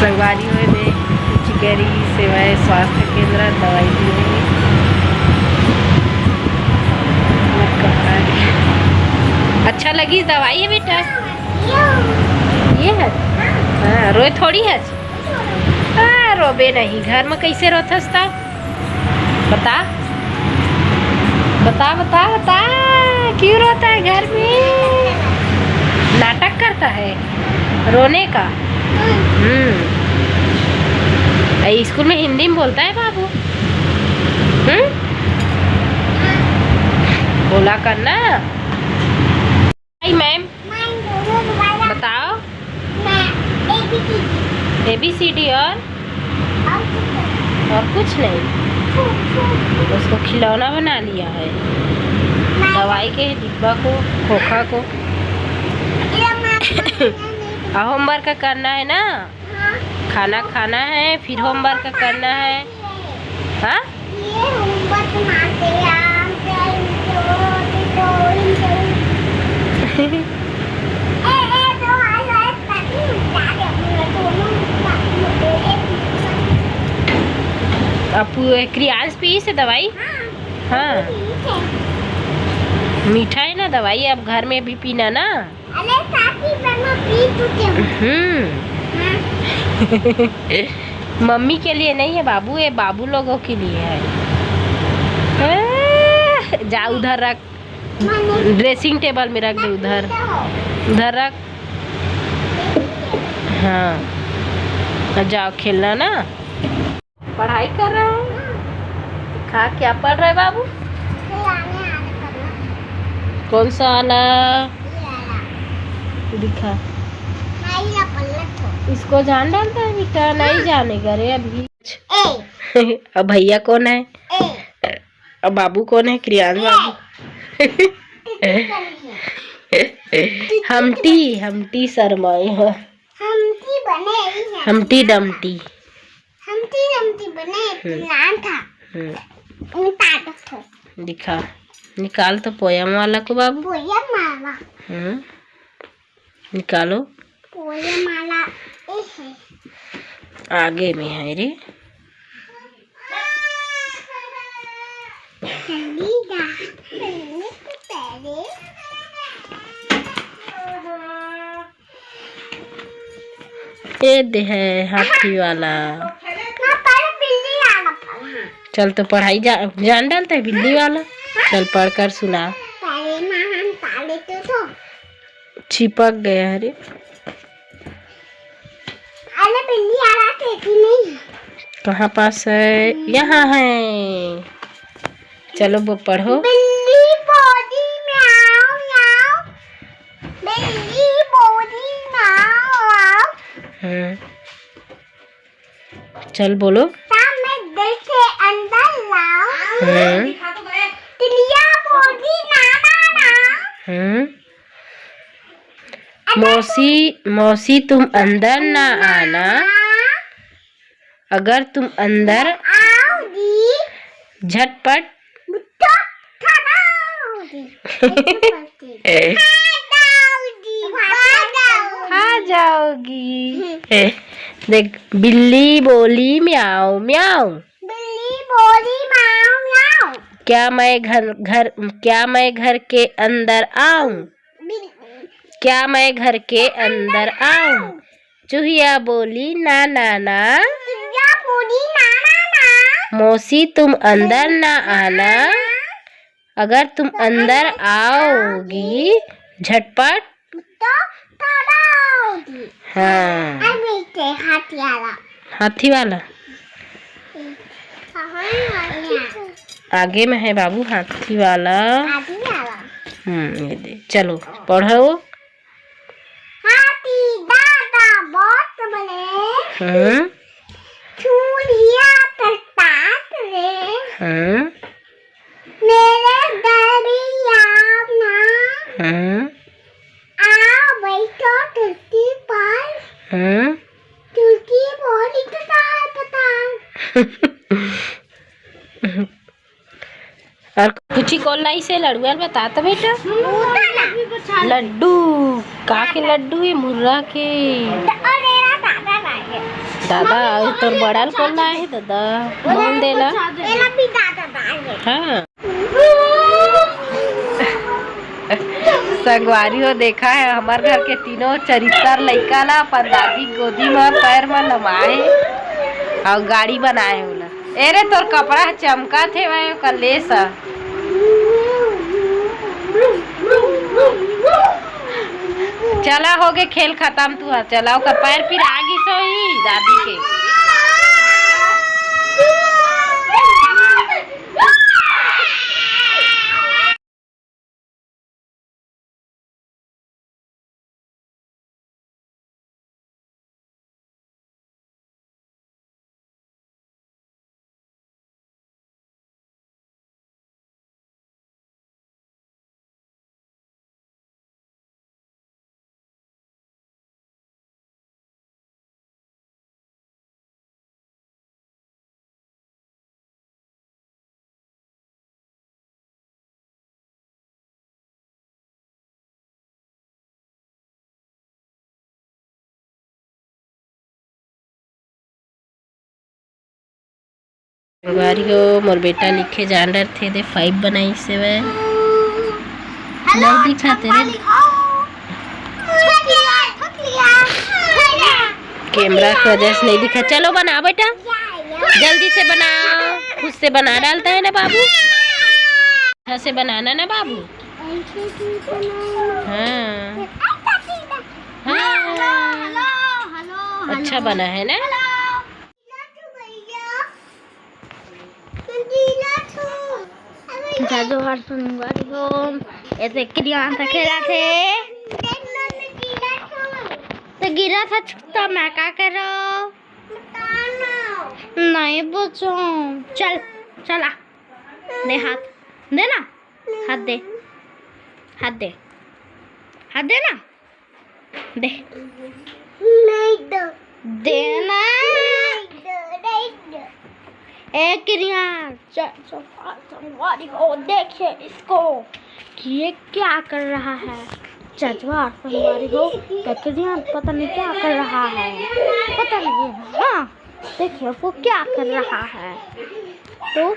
मंगवारी हुए में चिकेरी सेवाएं स्वास्थ्य केंद्र दवाई दी हुई। अच्छा लगी दवाई है बेटा? ये है? हाँ, रोए थोड़ी है। हाँ, रोबे नहीं। घर में कैसे रोथस था? बता बता बता बता, क्यों रोता है घर में? नाटक करता है रोने का। स्कूल में हिंदी में बोलता है बाबू? बोला करना। मैम बताओ। ABCD और कुछ नहीं। उसको खिलौना बना लिया है, दवाई के डिब्बा को, खोखा को। होमवर्क करना है ना, खाना खाना है, फिर होमवर्क करना है। हाँ, अब क्रियांश पी से दवाई। हाँ, मीठा है ना दवाई, अब घर में भी पीना ना। मम्मी के लिए नहीं है बाबू, ये बाबू लोगों के लिए है। जा उधर रख, ड्रेसिंग टेबल में रख दे, उधर उधर रख। हाँ, जाओ खेलना ना। पढ़ाई कर रहा है। खा, क्या पढ़ रहा है बाबू? कौन सा आना? दिखा। इसको जान डालता है बेटा? नहीं जानेगा रे अभी। अब भैया कौन है? अब बाबू कौन है? क्रियांश बाबू। हमटी शर्माए है। हमटी डमटी दिखा। निकाल तो पोयम वाला को बाबू। पोयम वाला। निकालो। पोयम वाला आगे में है रे। ये दे है हाथी वाला। चल तो पढ़ाई जान डालता है बिल्ली वाला। चल पढ़ कर सुना। चिपक गया रे। बिल्ली वाला नहीं। कहाँ पास है? यहाँ है। चलो वो पढ़ो। बिल्ली बॉडी म्याऊ म्याऊ, बिल्ली बॉडी म्याऊ म्याऊ। चल बोलो। दिल से अंदर लाओ, तिलिया बॉडी ना ना ना। मौसी तुम अंदर ना आना, अगर तुम अंदर आओगी झटपट खा जाओगी। देख, बिल्ली बोली म्याऊ म्याऊ, बिल्ली बोली म्याऊ म्याऊ। क्या मैं घर के अंदर आऊं? क्या मैं घर के अंदर आऊं? चूहिया बोली ना ना ना, चूहिया बोली ना ना ना। मौसी तुम अंदर ना आना, अगर तुम अंदर आओगी झटपट हाँ। हाथी वाला आगे में है बाबू, हाथी वाला। ये दे। चलो पढ़ो। हाथी दादा बहुत बड़े, चूड़िया तस्तात रे, मेरे दरिया ना, आ बैठो तुलसी पर, तुलसी बोली और कुछ ही कोलाई से लड्डू बता तो बेटा। लड्डू का के लड्डू है? मुर्रा के। दादा तोर बड़ाल कौन लाए है दादा कौन देला हाँ संगवारी हो देखा है हमार घर के तीनों चरित्र लइका ला अपन दादी गोदी में पैर में नमाए और गाड़ी बनाए होला एरे तोर कपड़ा चमका थे वह कले सा चला हो गए खेल खत्म तू चला ओकर पैर फिर आगी सोई दादी के बारी हो मोर बेटा लिखे जान रहे थे दे 5 बनाई से वे नहीं दिखा तेरे कैमरा की वजह से नहीं दिखा चलो बना बेटा जल्दी से बनाओ खुद से बना डालता है ना बाबू अच्छा से बनाना ना बाबू हाँ हाँ अच्छा बना है ना जादू हर सुनवारी हो ऐसे क्रिया था खेला थे तो गिरा था तो मैं क्या करो नहीं बचो चल चला दे हाथ दे ना हाथ दे हाथ दे हाथ दे ना दे नहीं दो देना एक क्रिया संगवारी को देखिए इसको कि ये क्या कर रहा है जजवार संगवारी को क्रिया पता नहीं क्या कर रहा है पता नहीं हाँ देखिए वो क्या कर रहा है तो